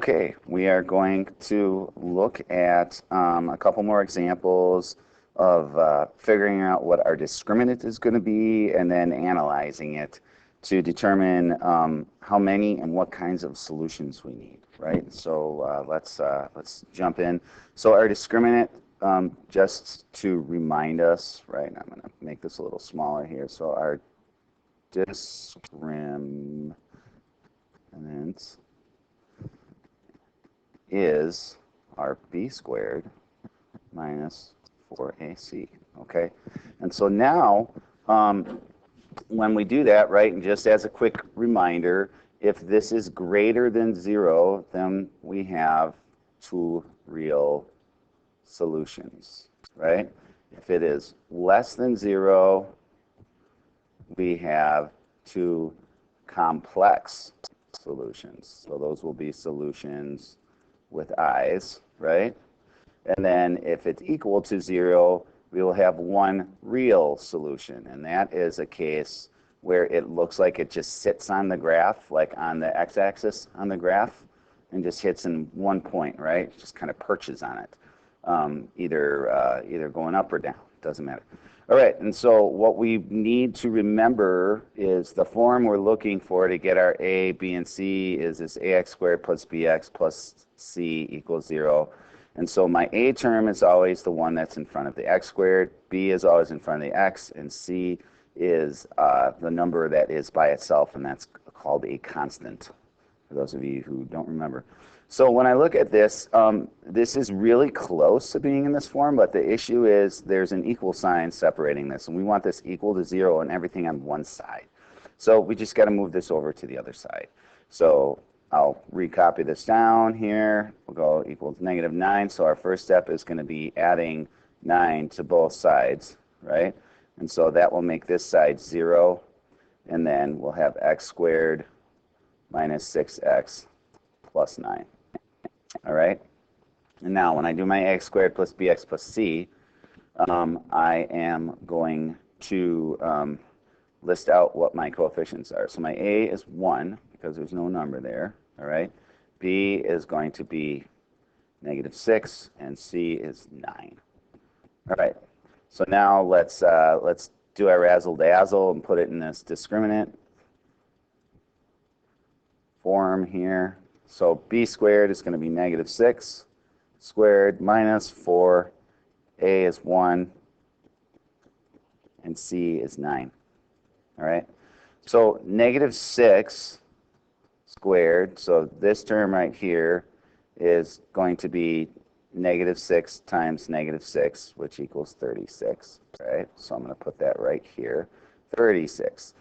Okay, we are going to look at a couple more examples of figuring out what our discriminant is going to be and then analyzing it to determine how many and what kinds of solutions we need, right? So let's jump in. So our discriminant, just to remind us, right, I'm going to make this a little smaller here. So our discriminant is our b squared minus 4ac, okay? And so now, when we do that, right, and just as a quick reminder, if this is greater than 0, then we have two real solutions, right? If it is less than 0, we have two complex solutions. So those will be solutions with i's, right? And then if it's equal to 0, we will have one real solution. And that is a case where it looks like it just sits on the graph, like on the x-axis on the graph, and just hits in one point, right? It just kind of perches on it, either going up or down, doesn't matter. All right, and so what we need to remember is the form we're looking for to get our a, b, and c is this ax squared plus bx plus c equals 0. And so my a term is always the one that's in front of the x squared, b is always in front of the x, and c is the number that is by itself, and that's called a constant, for those of you who don't remember. So when I look at this, this is really close to being in this form, but the issue is there's an equal sign separating this, and we want this equal to 0 and everything on one side. So we just got to move this over to the other side. So I'll recopy this down here. We'll go equals -9. So our first step is going to be adding 9 to both sides, right? And so that will make this side 0, and then we'll have x squared minus 6x plus 9. All right? And now when I do my x squared plus bx plus c, I am going to list out what my coefficients are. So my a is 1, because there's no number there. All right? B is going to be -6, and c is 9. All right. So now let's do our razzle-dazzle and put it in this discriminant form here. So b squared is going to be -6 squared minus 4. A is 1, and c is 9. All right. So -6 squared, so this term right here is going to be -6 times -6, which equals 36, right? So I'm going to put that right here, 36.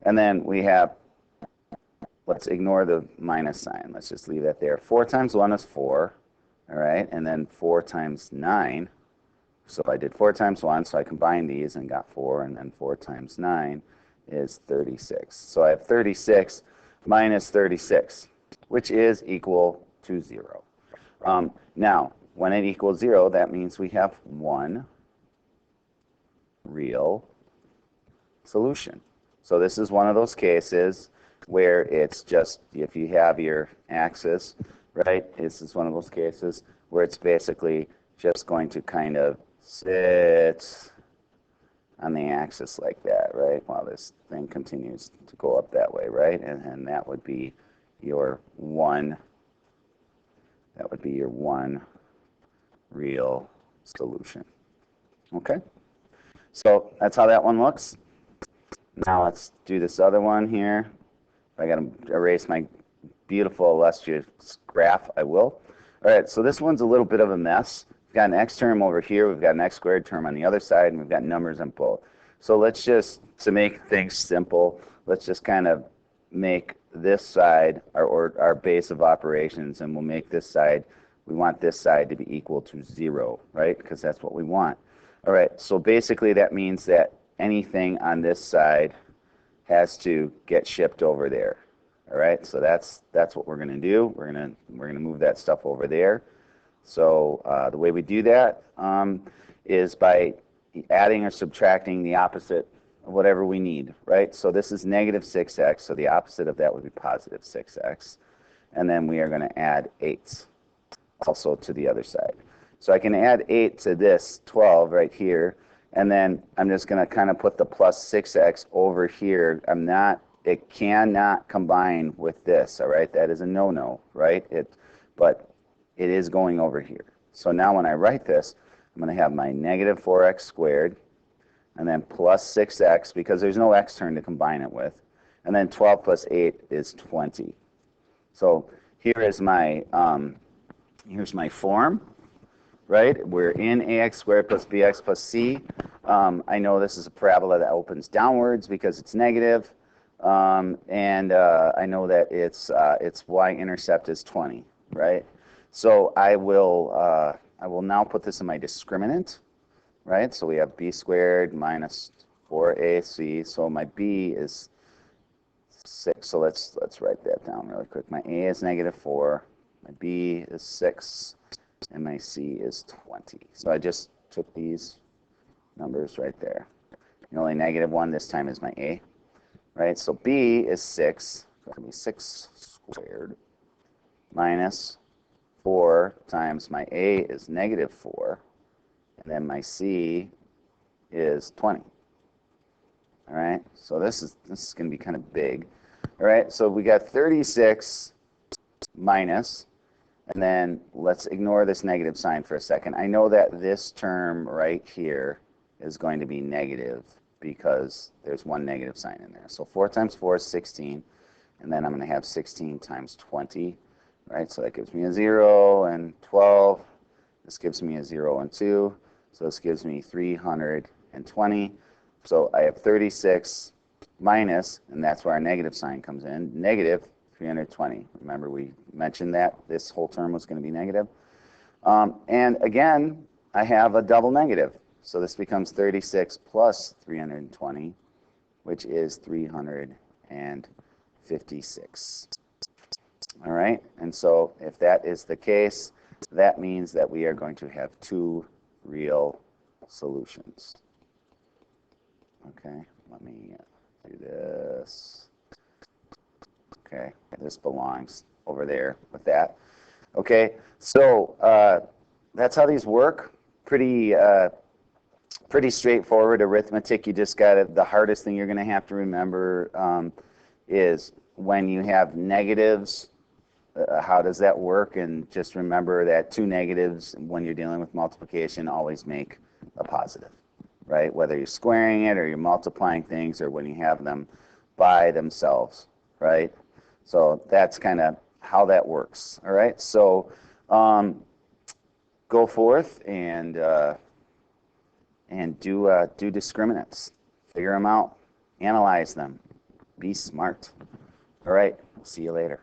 And then we have, let's ignore the minus sign. Let's just leave that there. 4 times 1 is 4, all right? And then 4 times 9. So I did 4 times 1, so I combined these and got 4, and then 4 times 9 is 36. So I have 36 minus 36, which is equal to 0. Now, when it equals 0, that means we have one real solution. So this is one of those cases where it's just, if you have your axis, right, this is one of those cases where it's basically just going to kind of sit on the axis like that, right, while this thing continues to go up that way, right, and that would be your one real solution. Okay, so that's how that one looks. Now let's do this other one here. If I got to erase my beautiful illustrious graph, I will. All right, so this one's a little bit of a mess. We've got an x term over here, we've got an x squared term on the other side, and we've got numbers on both. So let's just, to make things simple, let's just kind of make this side our base of operations, and we'll make this side, we want this side to be equal to 0, right? Because that's what we want. All right, so basically that means that anything on this side has to get shipped over there. All right, so that's what we're going to do. We're going to move that stuff over there. So the way we do that is by adding or subtracting the opposite of whatever we need, right? So this is -6x, so the opposite of that would be +6x. and then we are going to add 8 also to the other side. So I can add 8 to this 12 right here, and then I'm just going to kind of put the plus 6x over here. It cannot combine with this, all right? That is a no-no, right? But it is going over here. So now when I write this, I'm going to have my negative 4x squared, and then plus 6x, because there's no x term to combine it with, and then 12 plus 8 is 20. So here is my, here's my form, right? We're in ax squared plus bx plus c. I know this is a parabola that opens downwards because it's negative, and I know that its y-intercept is 20, right? So I will now put this in my discriminant, right? So we have b squared minus 4ac. So my b is 6. So let's write that down really quick. My a is negative 4, my b is 6, and my c is 20. So I just took these numbers right there. The only negative one this time is my a, right? So b is 6. So it's going to be 6 squared minus 4 times my a is negative 4, and then my c is 20. All right, so this is going to be kind of big. All right, so we got 36 minus, and then let's ignore this negative sign for a second. I know that this term right here is going to be negative because there's one negative sign in there. So 4 times 4 is 16, and then I'm going to have 16 times 20. Right, so that gives me a 0 and 12. This gives me a 0 and 2. So this gives me 320. So I have 36 minus, and that's where our negative sign comes in, negative 320. Remember, we mentioned that this whole term was going to be negative. And again, I have a double negative. So this becomes 36 plus 320, which is 356. All right, and so if that is the case, that means that we are going to have 2 real solutions. Okay, let me do this. Okay, this belongs over there with that. Okay, so that's how these work. Pretty straightforward arithmetic. You just got it. The hardest thing you're going to have to remember is when you have negatives. How does that work? And just remember that 2 negatives when you're dealing with multiplication always make a positive, right? Whether you're squaring it or you're multiplying things or when you have them by themselves, right? So that's kind of how that works, all right? So go forth and do discriminants. Figure them out. Analyze them. Be smart. All right, see you later.